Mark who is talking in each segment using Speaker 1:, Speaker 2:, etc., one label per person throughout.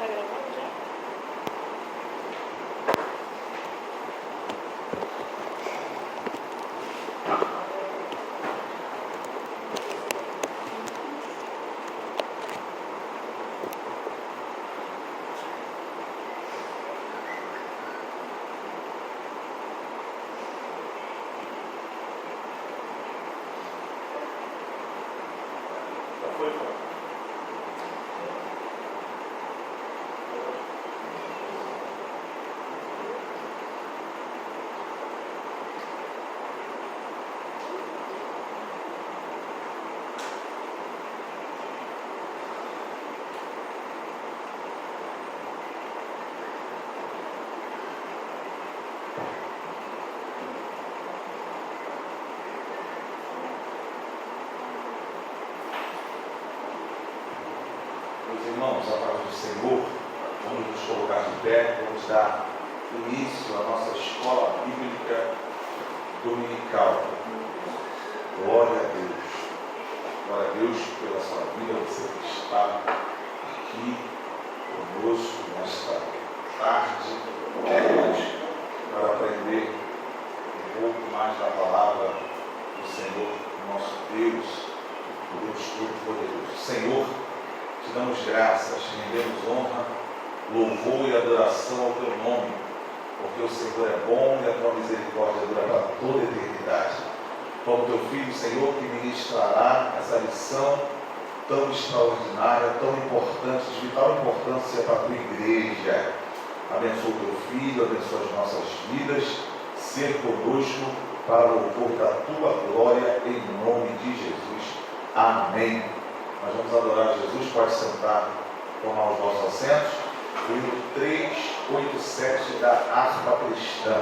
Speaker 1: gravando já?
Speaker 2: Foi, pai. Meus irmãos, a paz do Senhor, vamos nos colocar de pé, vamos dar início à nossa escola bíblica dominical. Glória a Deus. Glória a Deus pela sua vida, você que está aqui conosco nesta tarde, para aprender um pouco mais da palavra do Senhor, nosso Deus, Deus Todo-Poderoso. Senhor, te damos graças, te rendemos honra, louvor e adoração ao teu nome, porque o Senhor é bom e a tua misericórdia dura para toda a eternidade. Como teu Filho, Senhor, que ministrará essa lição tão extraordinária, tão importante, de vital importância para a tua igreja. Abençoa o teu Filho, abençoa as nossas vidas, ser conosco para o louvor da tua glória, em nome de Jesus. Amém. Nós vamos adorar Jesus, pode sentar, tomar os nossos assentos. O livro 387 da harpa cristã.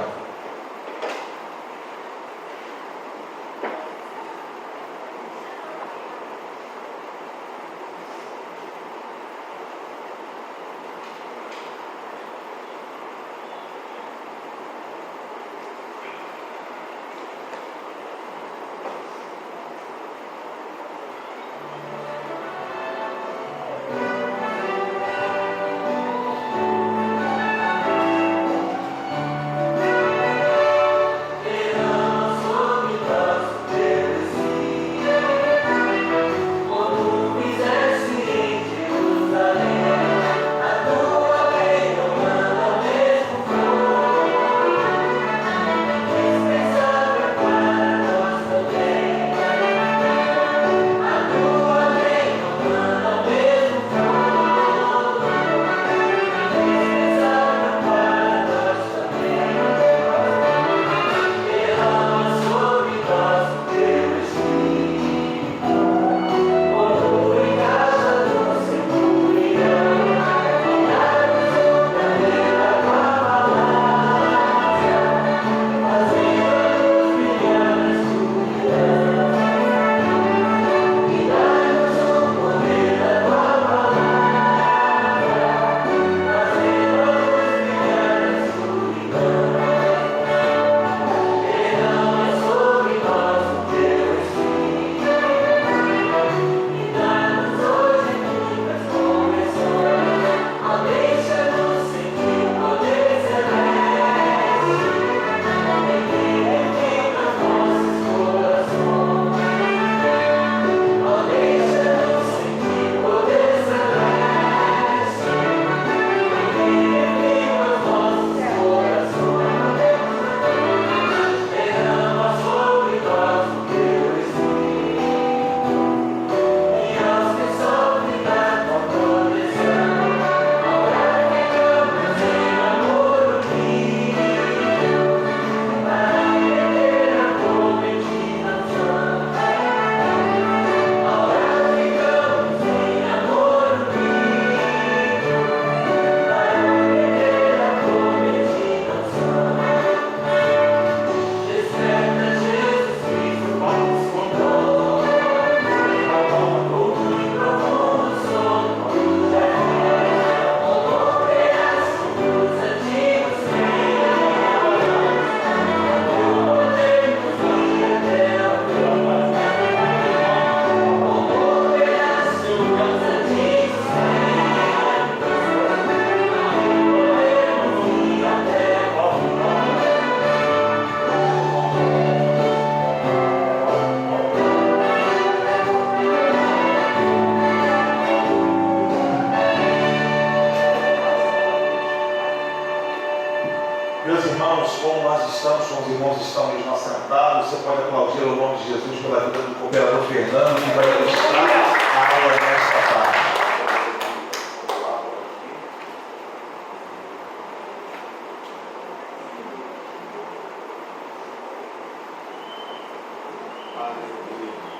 Speaker 2: Meus irmãos, como nós estamos, como os irmãos estão mesmo assentados, você pode aplaudir o nome de Jesus pela vida do cooperador Fernando, que vai ministrar a aula nesta tarde.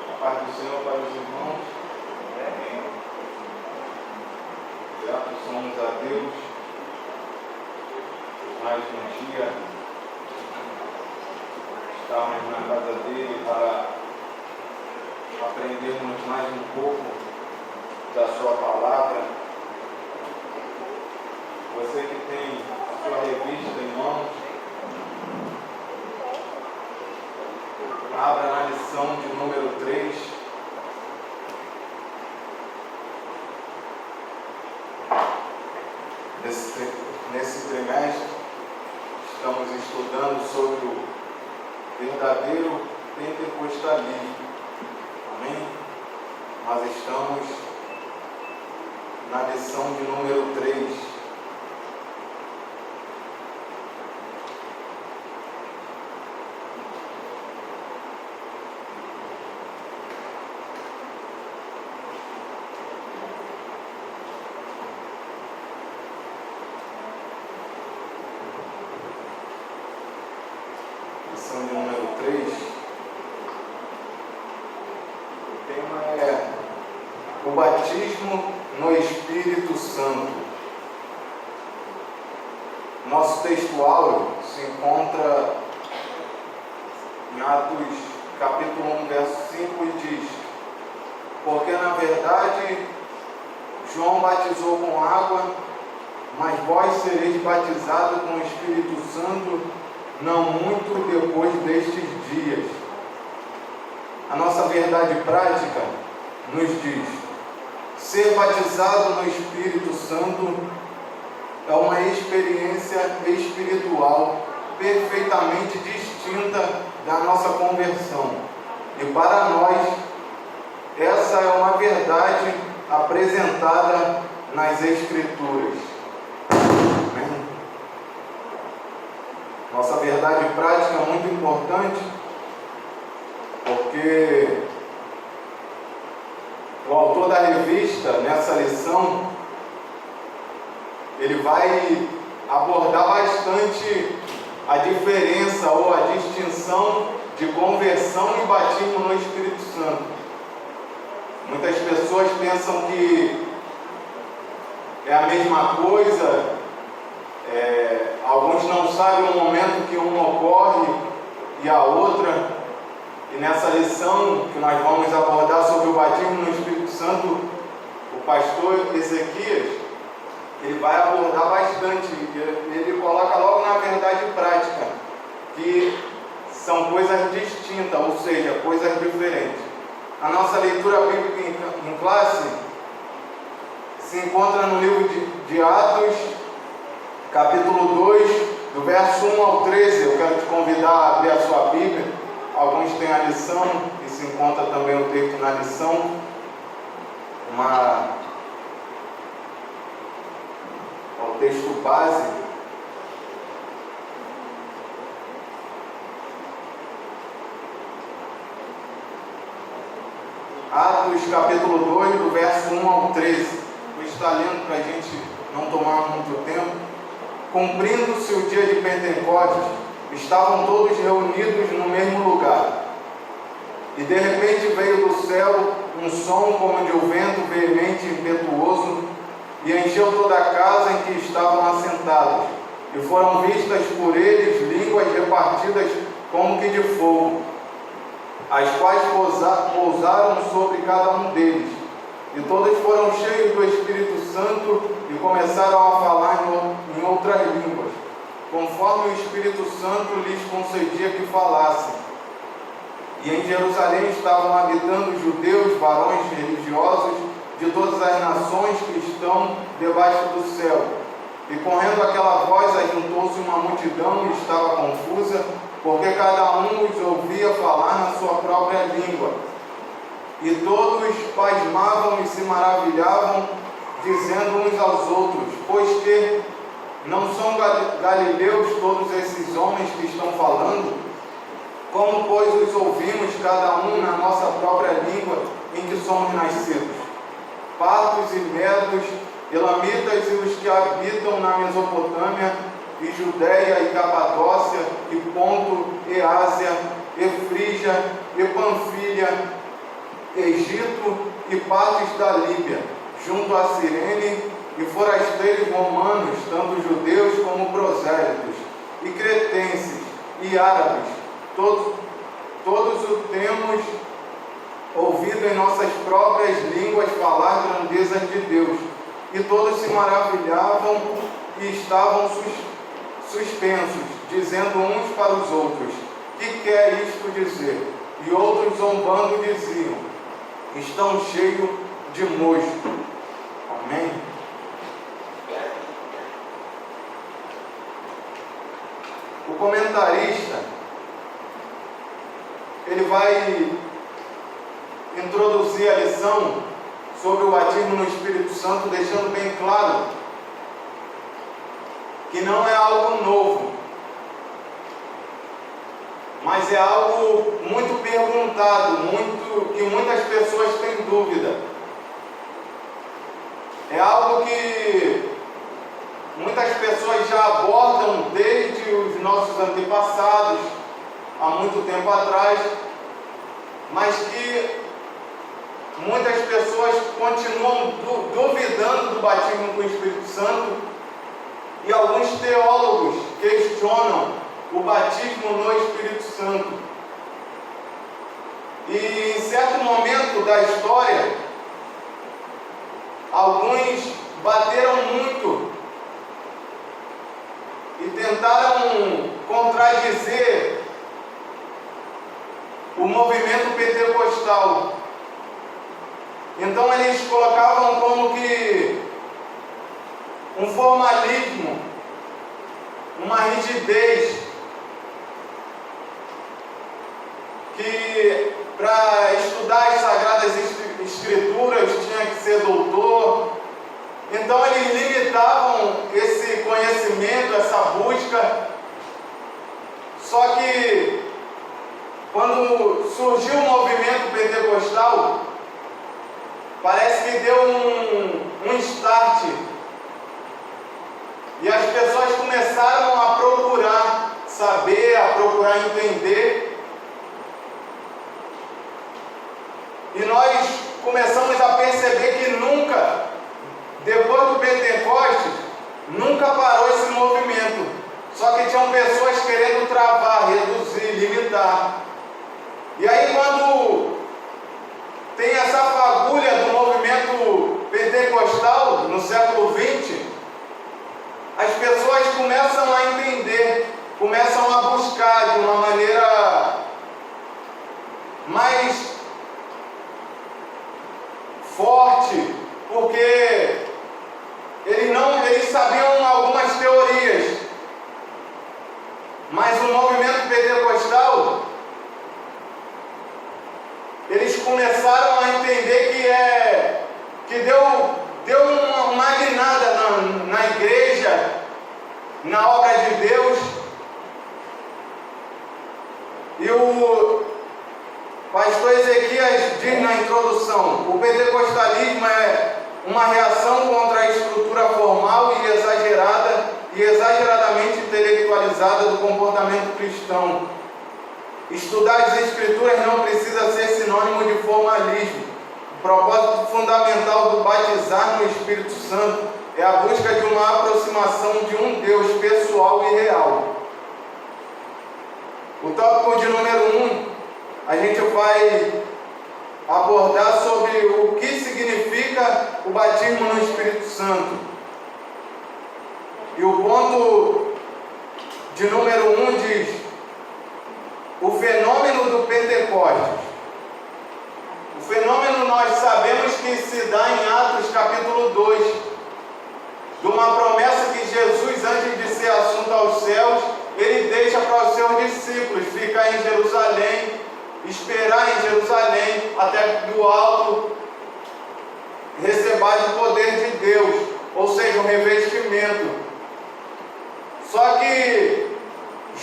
Speaker 1: A paz do Senhor para os irmãos. Gratos somos a Deus mais um dia estarmos na casa dele para aprendermos mais um pouco da sua palavra. Você que tem a sua revista em mãos, abra na lição de número 3. Nesse trimestre, estamos estudando sobre o verdadeiro pentecostalismo. Amém? Nós estamos na lição de número 3. Lição de número 3. O tema é o batismo no Espírito Santo. Nosso textual se encontra em Atos capítulo 1, verso 5 e diz: porque na verdade João batizou com água, mas vós sereis batizados com o Espírito Santo não muito depois destes dias. A nossa verdade prática nos diz: ser batizado no Espírito Santo é uma experiência espiritual perfeitamente distinta da nossa conversão. E para nós, essa é uma verdade apresentada nas Escrituras. Nossa verdade prática é muito importante, porque o autor da revista, nessa lição, ele vai abordar bastante a diferença ou a distinção de conversão e batismo no Espírito Santo. Muitas pessoas pensam que é a mesma coisa. Alguns não sabem o momento que uma ocorre e a outra. E nessa lição que nós vamos abordar sobre o batismo no Espírito Santo, o pastor Ezequias, ele vai abordar bastante. Ele coloca logo na verdade prática que são coisas distintas, ou seja, coisas diferentes. A nossa leitura bíblica em classe se encontra no livro de Atos, capítulo 2, do verso 1 ao 13. Eu quero te convidar a abrir a sua Bíblia. Alguns têm a lição, e se encontra também o texto na lição. O texto base. Atos, capítulo 2, do verso 1 ao 13. Vou estar lendo para a gente não tomar muito tempo. Cumprindo-se o dia de Pentecostes, estavam todos reunidos no mesmo lugar. E de repente veio do céu um som como de um vento veemente e impetuoso, e encheu toda a casa em que estavam assentados. E foram vistas por eles línguas repartidas como que de fogo, as quais pousaram sobre cada um deles. E todos foram cheios do Espírito Santo e começaram a falar em outras línguas, conforme o Espírito Santo lhes concedia que falassem. E em Jerusalém estavam habitando judeus, varões religiosos de todas as nações que estão debaixo do céu. E correndo aquela voz, ajuntou-se uma multidão e estava confusa, porque cada um os ouvia falar na sua própria língua. E todos pasmavam e se maravilhavam, dizendo uns aos outros: pois que Não são galileus todos esses homens que estão falando? Como, pois, os ouvimos cada um na nossa própria língua em que somos nascidos? Partos e medos, elamitas e os que habitam na Mesopotâmia, e Judéia e Capadócia, e Ponto, e Ásia, e Frígia, e Panfilha, Egito e partes da Líbia, junto a Cirene, e forasteiros romanos, tanto judeus como prosélitos, e cretenses, e árabes, todos o temos ouvido em nossas próprias línguas falar grandezas de Deus, e todos se maravilhavam e estavam suspensos, dizendo uns para os outros: que quer isto dizer? E outros zombando diziam: estão cheios de mosto. Amém? O comentarista, ele vai introduzir a lição sobre o batismo no Espírito Santo, deixando bem claro que não é algo novo, mas é algo muito perguntado, que muitas pessoas têm dúvida. É algo que muitas pessoas já abordam desde os nossos antepassados, há muito tempo atrás, mas que muitas pessoas continuam duvidando do batismo com o Espírito Santo, e alguns teólogos questionam o batismo no Espírito Santo. E em certo momento da história, alguns bateram muito e tentaram contradizer o movimento pentecostal. Então eles colocavam como que um formalismo, uma rigidez, que para estudar as Sagradas Escrituras tinha que ser doutor. Então eles limitavam esse conhecimento, essa busca. Só que quando surgiu o movimento pentecostal, parece que deu um start, e as pessoas começaram a procurar saber, a procurar entender, e nós começamos a perceber que nunca, depois do Pentecostes, nunca parou esse movimento. Só que tinham pessoas querendo travar, reduzir, limitar. E aí, quando tem essa fagulha do movimento pentecostal no século XX, as pessoas começam a entender, começam a buscar de uma maneira mais forte, porque eles sabiam algumas teorias, mas o movimento pentecostal, eles começaram a entender que deu uma guinada na igreja, na obra de Deus. E o pastor Ezequias diz na introdução: o pentecostalismo é uma reação contra a estrutura formal e exageradamente intelectualizada do comportamento cristão. Estudar as Escrituras não precisa ser sinônimo de formalismo. O propósito fundamental do batizar no Espírito Santo é a busca de uma aproximação de um Deus pessoal e real. O tópico de número 1, a gente vai abordar sobre o que significa o batismo no Espírito Santo. E o ponto de número 1 diz: o fenômeno do Pentecostes. O fenômeno nós sabemos que se dá em Atos capítulo 2, de uma promessa que Jesus, antes de ser assunto aos céus, ele deixa para os seus discípulos ficar em Jerusalém, esperar em Jerusalém, até que do alto recebais o poder de Deus, ou seja, um revestimento. Só que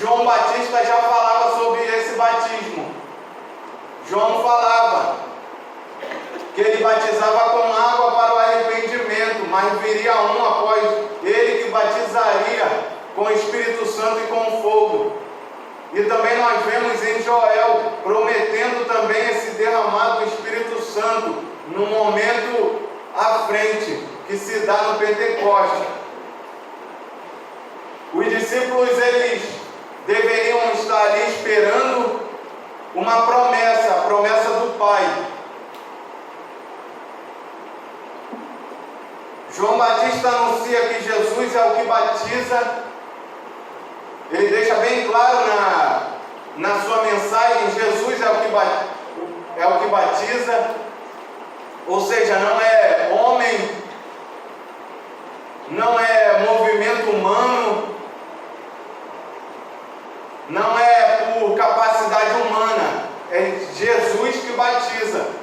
Speaker 1: João Batista já falava sobre esse batismo. João falava que ele batizava com água para o arrependimento, mas viria um após ele que batizaria com o Espírito Santo e com fogo. E também nós vemos em Joel prometendo também esse derramado do Espírito Santo no momento à frente, que se dá no Pentecoste. Os discípulos, eles deveriam estar ali esperando uma promessa, a promessa do Pai. João Batista anuncia que Jesus é o que batiza. Ele deixa bem claro na sua mensagem: Jesus é o que batiza. Ou seja, não é homem, não é movimento humano, não é por capacidade humana, é Jesus que batiza.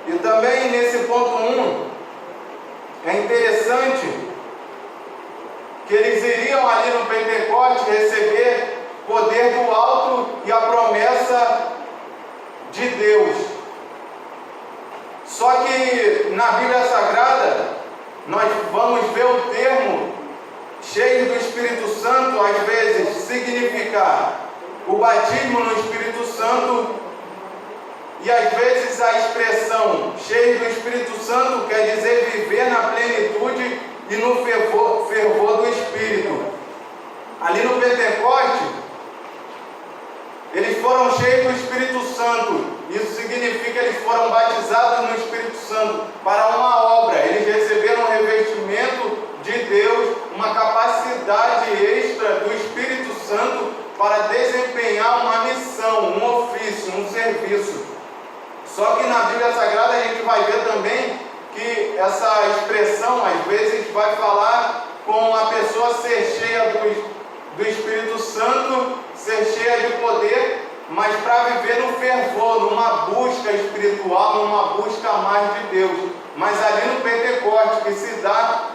Speaker 1: E também nesse ponto 1, é interessante que eles iriam ali no Pentecoste receber poder do alto e a promessa de Deus. Só que na Bíblia Sagrada, nós vamos ver o termo cheio do Espírito Santo, às vezes, significar o batismo no Espírito Santo. E às vezes a expressão cheio do Espírito Santo quer dizer viver na plenitude e no fervor do Espírito. Ali no Pentecoste, eles foram cheios do Espírito Santo. Isso significa que eles foram batizados no Espírito Santo para uma obra. Eles receberam um revestimento de Deus, uma capacidade extra do Espírito Santo para desempenhar uma missão, um ofício, um serviço. Só que na Bíblia Sagrada a gente vai ver também que essa expressão às vezes vai falar com a pessoa ser cheia do Espírito Santo, ser cheia de poder, mas para viver no fervor, numa busca espiritual, numa busca mais de Deus. Mas ali no Pentecoste, que se dá,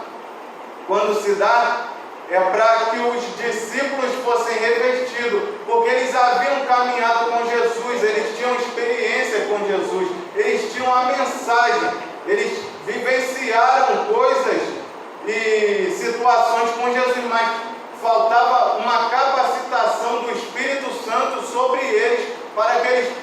Speaker 1: quando se dá, é para que os discípulos fossem revestidos, porque eles haviam caminhado com Jesus, eles tinham experiência com Jesus, eles tinham a mensagem, eles vivenciaram coisas e situações com Jesus, mas faltava uma capacitação do Espírito Santo sobre eles, para que eles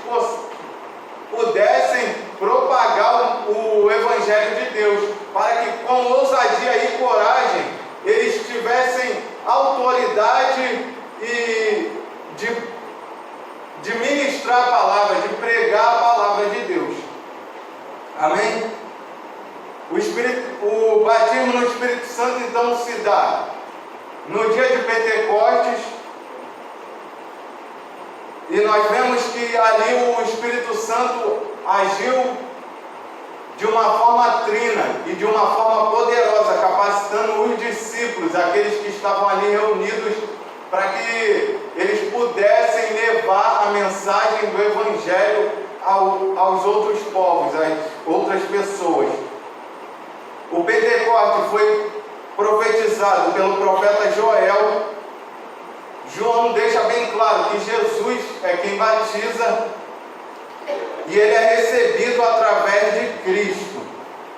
Speaker 1: pudessem propagar o Evangelho de Deus, para que com ousadia e coragem eles tivessem autoridade e de ministrar a palavra, de pregar a palavra de Deus. Amém? O batismo no Espírito Santo então se dá no dia de Pentecostes, e nós vemos que ali o Espírito Santo agiu de uma forma trina e de uma forma poderosa, capacitando os discípulos, aqueles que estavam ali reunidos, para que eles pudessem levar a mensagem do Evangelho aos outros povos, às outras pessoas. O Pentecoste foi profetizado pelo profeta Joel. João deixa bem claro que Jesus é quem batiza, e ele é recebido através de Cristo.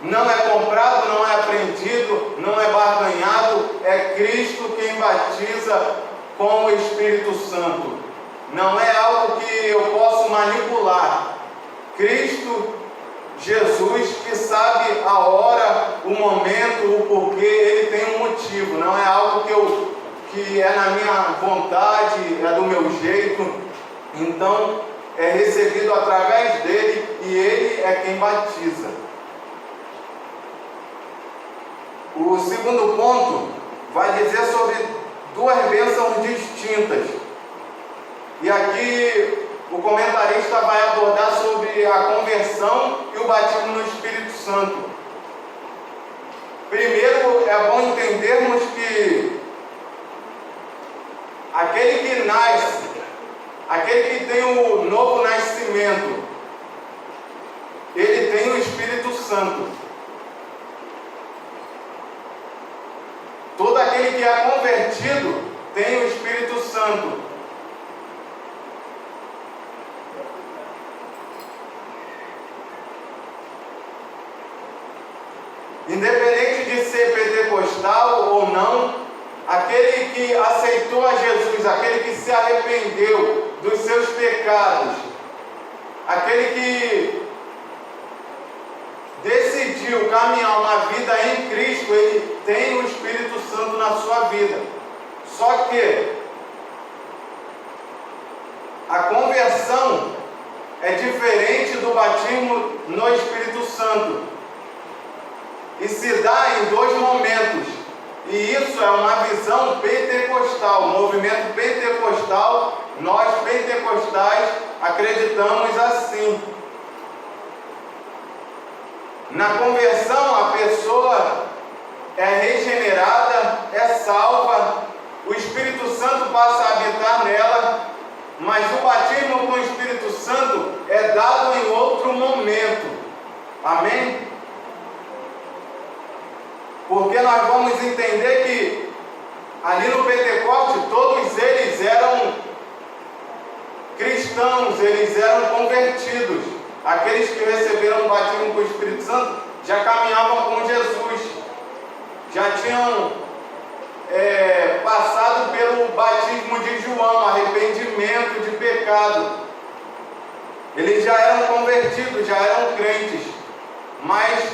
Speaker 1: Não é comprado, não é aprendido, não é barganhado. É Cristo quem batiza com o Espírito Santo. Não é algo que eu posso manipular. Cristo, Jesus, que sabe a hora, o momento, o porquê, ele tem um motivo. Não é algo que é na minha vontade, é do meu jeito. Então, é recebido através dele, e ele é quem batiza. O segundo ponto vai dizer sobre duas bênçãos distintas. E aqui o comentarista vai abordar sobre a conversão e o batismo no Espírito Santo. Primeiro é bom entendermos que aquele que nasce, aquele que tem o novo nascimento, ele tem o Espírito Santo. Todo aquele que é convertido tem o Espírito Santo. Independente de ser pentecostal ou não, aquele que aceitou a Jesus, aquele que se arrependeu dos seus pecados, aquele que decidiu caminhar uma vida em Cristo, ele tem o Espírito Santo na sua vida. Só que a conversão é diferente do batismo no Espírito Santo. E se dá em dois momentos. E isso é uma visão pentecostal. O movimento pentecostal, nós pentecostais acreditamos assim. Na conversão, a pessoa é regenerada, é salva, o Espírito Santo passa a habitar nela, mas o batismo com o Espírito Santo é dado em outro momento. Amém? Porque nós vamos entender que ali no Pentecoste todos eles eram cristãos, eles eram convertidos. Aqueles que receberam o batismo com o Espírito Santo já caminhavam com Jesus, já tinham passado pelo batismo de João, arrependimento de pecado. Eles já eram convertidos, já eram crentes. Mas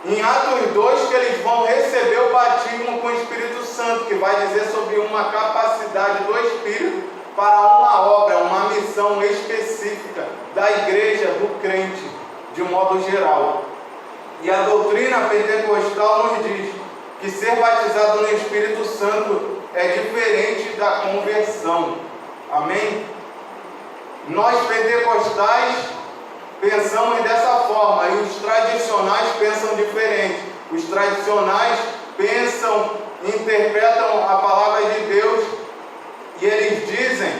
Speaker 1: em Atos 2 que eles vão receber o batismo com o Espírito Santo, que vai dizer sobre uma capacidade do Espírito para uma obra, uma missão específica da igreja, do crente, de um modo geral. E a doutrina pentecostal nos diz que ser batizado no Espírito Santo é diferente da conversão. Amém? Nós pentecostais pensamos dessa forma, e os tradicionais pensam diferente. Os tradicionais pensam, interpretam a palavra de Deus, e eles dizem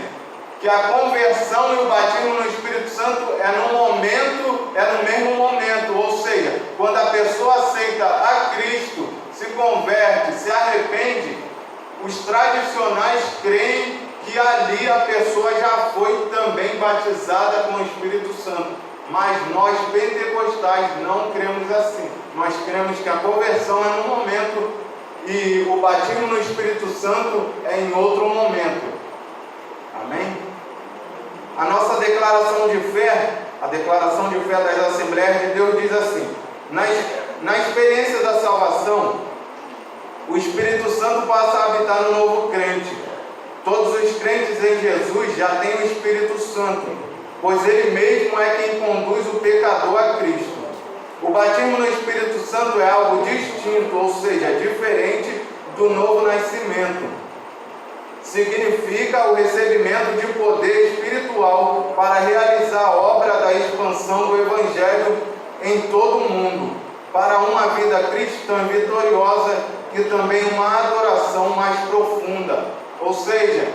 Speaker 1: que a conversão e o batismo no Espírito Santo é no mesmo momento, ou seja, quando a pessoa aceita a Cristo, se converte, se arrepende, os tradicionais creem que ali a pessoa já foi também batizada com o Espírito Santo. Mas nós pentecostais não cremos assim. Nós cremos que a conversão é no momento e o batismo no Espírito Santo é em outro momento. Amém? A nossa declaração de fé, a declaração de fé das Assembleias de Deus diz assim: na experiência da salvação, o Espírito Santo passa a habitar no novo crente. Todos os crentes em Jesus já têm o Espírito Santo, pois Ele mesmo é quem conduz o pecador a Cristo. O batismo no Espírito Santo é algo distinto, ou seja, diferente do novo nascimento. Significa o recebimento de poder espiritual para realizar a obra da expansão do Evangelho em todo o mundo, para uma vida cristã vitoriosa e também uma adoração mais profunda. Ou seja,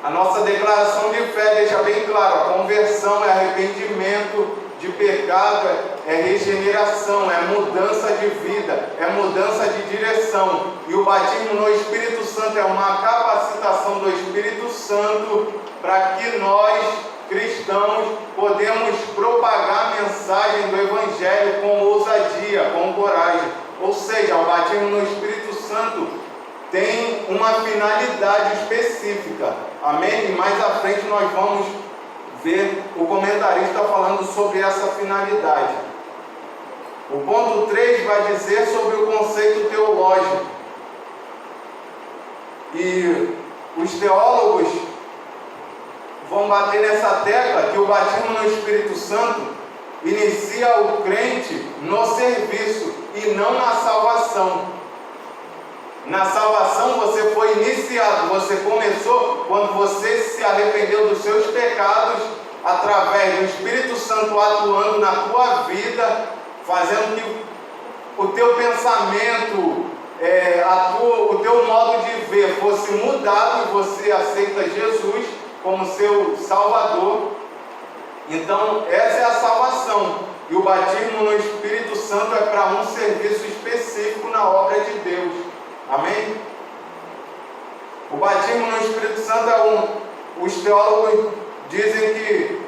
Speaker 1: a nossa declaração de fé deixa bem claro: a conversão é arrependimento de pecado, é regeneração, é mudança de vida, é mudança de direção. E o batismo no Espírito Santo é uma capacitação do Espírito Santo para que nós, cristãos, podemos propagar a mensagem do Evangelho com ousadia, com coragem. Ou seja, o batismo no Espírito Santo tem uma finalidade específica. Amém? E mais à frente nós vamos ver o comentarista falando sobre essa finalidade. O ponto 3 vai dizer sobre o conceito teológico. E os teólogos vão bater nessa tecla que o batismo no Espírito Santo inicia o crente no serviço e não na salvação. Na salvação você foi iniciado, você começou quando você se arrependeu dos seus pecados, através do Espírito Santo atuando na tua vida, fazendo que o o teu pensamento, o teu modo de ver fosse mudado e você aceita Jesus como seu Salvador, então essa é a salvação. E o batismo no Espírito Santo é para um serviço específico na obra de Deus. Amém? O batismo no Espírito Santo os teólogos dizem que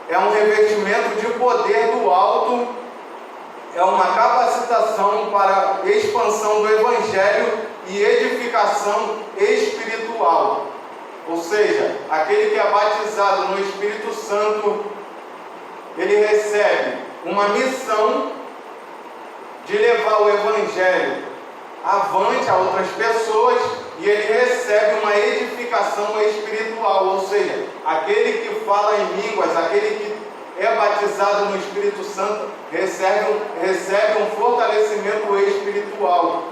Speaker 1: é um revestimento de poder do alto, é uma capacitação para expansão do Evangelho e edificação espiritual. Ou seja, aquele que é batizado no Espírito Santo, ele recebe uma missão de levar o Evangelho avante a outras pessoas e ele recebe uma edificação espiritual. Ou seja, aquele que fala em línguas, aquele que é batizado no Espírito Santo, recebe um fortalecimento espiritual.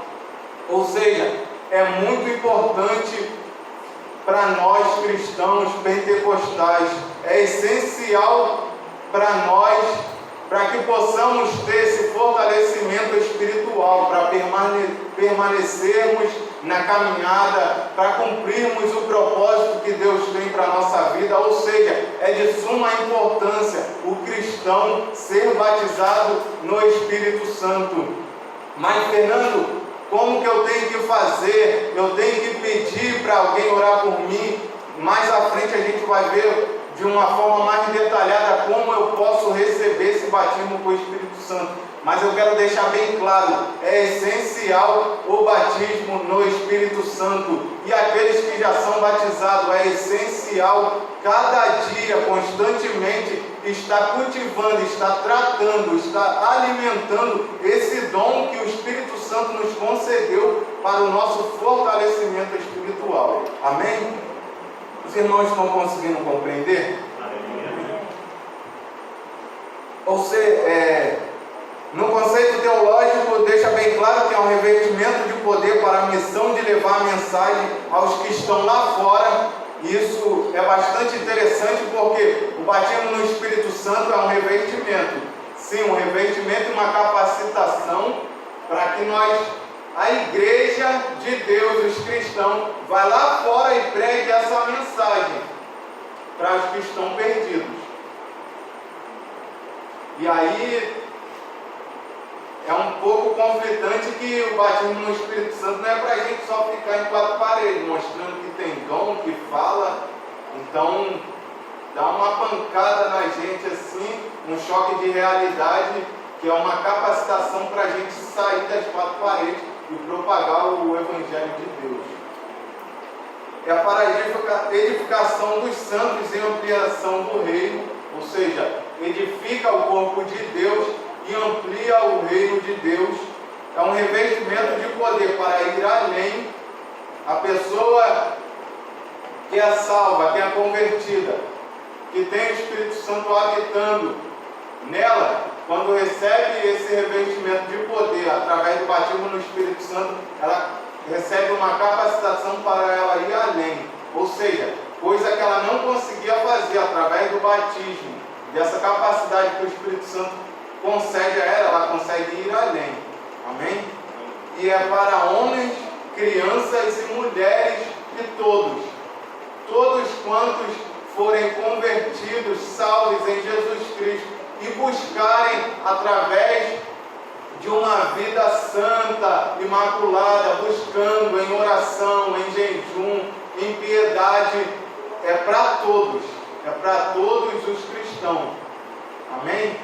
Speaker 1: Ou seja, é muito importante para nós cristãos pentecostais, é essencial para nós, para que possamos ter esse fortalecimento espiritual, para permanecermos na caminhada, para cumprirmos o propósito que Deus tem para a nossa vida. Ou seja, é de suma importância o cristão ser batizado no Espírito Santo. Mas, Fernando, como que eu tenho que fazer? Eu tenho que pedir para alguém orar por mim? Mais à frente a gente vai ver de uma forma mais detalhada como eu posso receber esse batismo com o Espírito Santo. Mas eu quero deixar bem claro, é essencial o batismo no Espírito Santo. E aqueles que já são batizados, é essencial cada dia, constantemente, estar cultivando, estar tratando, estar alimentando esse dom que o Espírito Santo nos concedeu para o nosso fortalecimento espiritual. Amém? Os irmãos estão conseguindo compreender? Ou seja, no conceito teológico, deixa bem claro que é um revestimento de poder para a missão de levar a mensagem aos que estão lá fora. Isso é bastante interessante porque o batismo no Espírito Santo é um revestimento. Sim, um revestimento e uma capacitação para que nós, a igreja de Deus, os cristãos, vá lá fora e pregue essa mensagem para os que estão perdidos. E aí é um pouco conflitante que o batismo no Espírito Santo não é para a gente só ficar em quatro paredes, mostrando que tem dom, que fala. Então, dá uma pancada na gente assim, um choque de realidade, que é uma capacitação para a gente sair das quatro paredes e propagar o Evangelho de Deus. É para a edificação dos santos e ampliação do reino, ou seja, edifica o corpo de Deus e amplia o reino de Deus. É um revestimento de poder para ir além. A pessoa que é salva, que é convertida, que tem o Espírito Santo habitando nela, quando recebe esse revestimento de poder através do batismo no Espírito Santo, ela recebe uma capacitação para ela ir além. Ou seja, coisa que ela não conseguia fazer através do batismo, dessa capacidade que o Espírito Santo concede a ela consegue ir além. Amém? E é para homens, crianças e mulheres e todos quantos forem convertidos, salvos em Jesus Cristo e buscarem através de uma vida santa, imaculada, buscando em oração, em jejum, em piedade, é para todos os cristãos. Amém?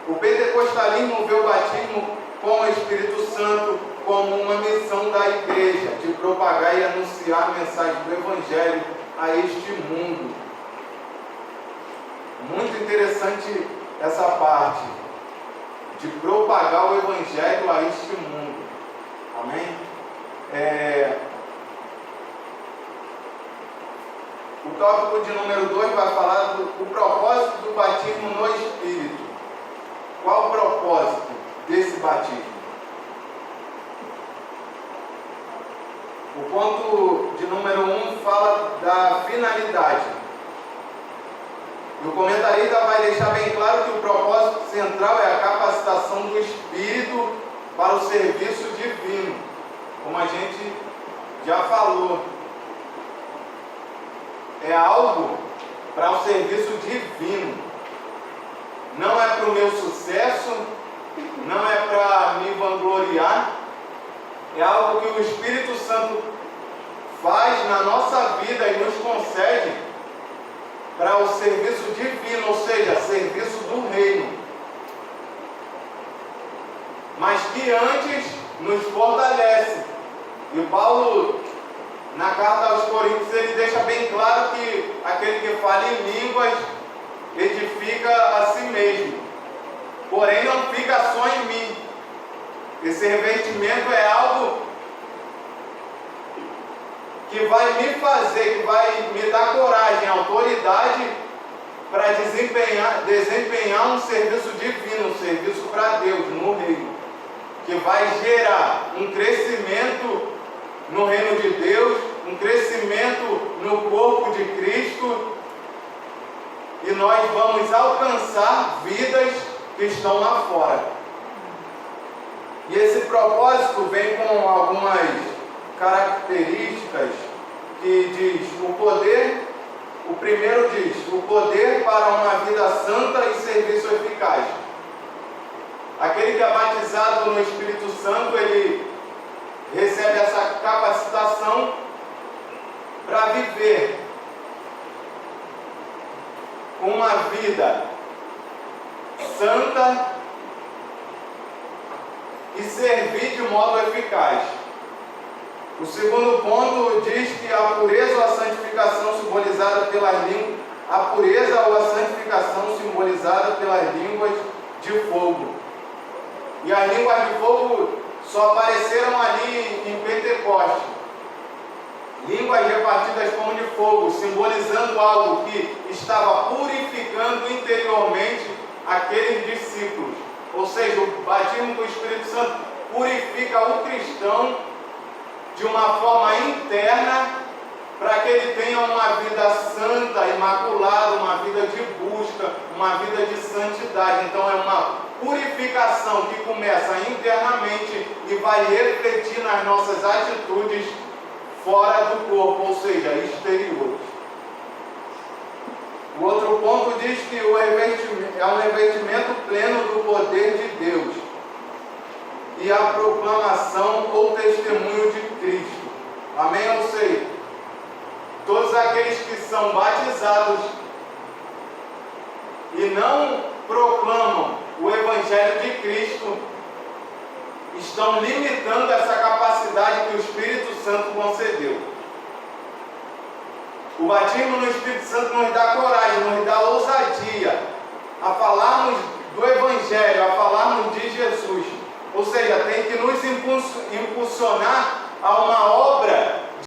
Speaker 1: O pentecostalismo vê o batismo com o Espírito Santo como uma missão da igreja, de propagar e anunciar a mensagem do Evangelho a este mundo. Muito interessante essa parte, de propagar o Evangelho a este mundo. Amém? O tópico de número 2 vai falar do propósito do batismo no Espírito. Qual o propósito desse batismo? O ponto de número 1 fala da finalidade. E o comentarista vai deixar bem claro que o propósito central é a capacitação do Espírito para o serviço divino, como a gente já falou. É algo para o serviço divino. Não é para o meu sucesso, não é para me vangloriar. É algo que o Espírito Santo faz na nossa vida e nos concede para o serviço divino, ou seja, serviço do reino. Mas que antes nos fortalece. E Paulo, na carta aos Coríntios, ele deixa bem claro que aquele que fala em línguas edifica a si mesmo. Porém, não fica só em mim. Esse revestimento é algo que vai me fazer, que vai me dar coragem, autoridade para desempenhar um serviço divino, um serviço para Deus no reino, que vai gerar um crescimento no reino de Deus, um crescimento no corpo de Cristo, e nós vamos alcançar vidas que estão lá fora. E esse propósito vem com algumas características que diz o poder. O primeiro diz o poder para uma vida santa e serviço eficaz. Aquele que é batizado no Espírito Santo, ele recebe essa capacitação para viver uma vida santa e servir de modo eficaz. O segundo ponto diz que a pureza ou a santificação simbolizada pelas línguas, a pureza ou a santificação simbolizada pelas línguas de fogo. E as línguas de fogo só apareceram ali em Pentecostes. Línguas repartidas como de fogo, simbolizando algo que estava purificando interiormente aqueles discípulos. Ou seja, o batismo com o Espírito Santo purifica o cristão de uma forma interna, para que ele tenha uma vida santa, imaculada, uma vida de busca, uma vida de santidade. Então é uma purificação que começa internamente e vai refletir nas nossas atitudes fora do corpo, ou seja, exteriores. O outro ponto diz que o revestimento é um revestimento pleno do poder de Deus e a proclamação ou testemunho de Cristo. Amém? Ou seja, todos aqueles que são batizados e não proclamam o Evangelho de Cristo estão limitando essa capacidade que o Espírito Santo concedeu. O batismo no Espírito Santo nos dá coragem, nos dá ousadia a falarmos do Evangelho, a falarmos de Jesus. Ou seja, tem que nos impulsionar a uma obra